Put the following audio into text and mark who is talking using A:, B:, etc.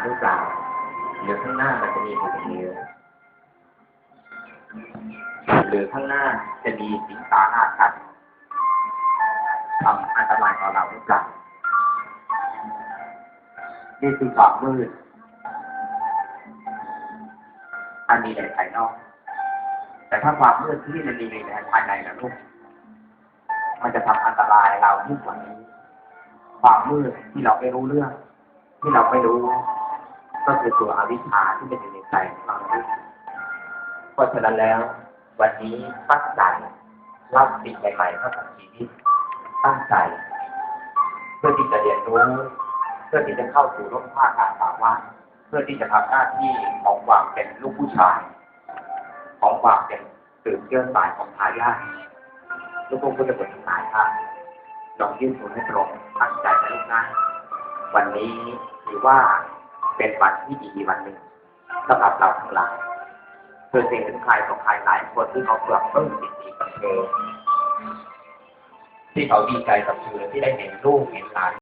A: หรือเปล่าหรือข้างหน้ามันจะมีอุบัติเหตุหรือข้างหน้าจะมีสิงสาราสัตว์ทำอันตรายต่อเราหรือเปล่านี่คือความมืดอันมีในภายนอกแต่ถ้าความมืดที่มันมีในภายในนะลูกมันจะทำอันตรายเรายิ่งกว่านี้ความมืดที่เราไม่รู้เรื่องที่เราไม่รู้ก็คือตัวอวิชชาที่เป็นอยู่ในใจของเราเพราะฉะนั้นแล้ววันนี้ตั้งใจรับสิ่งใหม่ๆเข้ากับชีวิตตั้งใจเพื่อที่จะเรียนรู้เพื่อที่จะเข้าสู่ร่มผ้าอาสาวะเพื่อที่จะทำหน้าที่ของความเป็นลูกผู้ชายของความเป็นสืบเชื้อสายของทายาทลูกผู้จะเป็นทั้งหลายครับลองยื่นมือให้ตรงตั้งใจนะลูกนะวันนี้ถือว่าเป็นวันที่ดีวันหนึ่งสำหรับเราทั้งหลายเพื่อสิ่งเป็นใครของใครหลายคนที่เขาเปลือกเพิ่มสิ่งดีกับเธอที่เขาดีใจกับเธอที่ได้เห็นลูกเห็นหลาน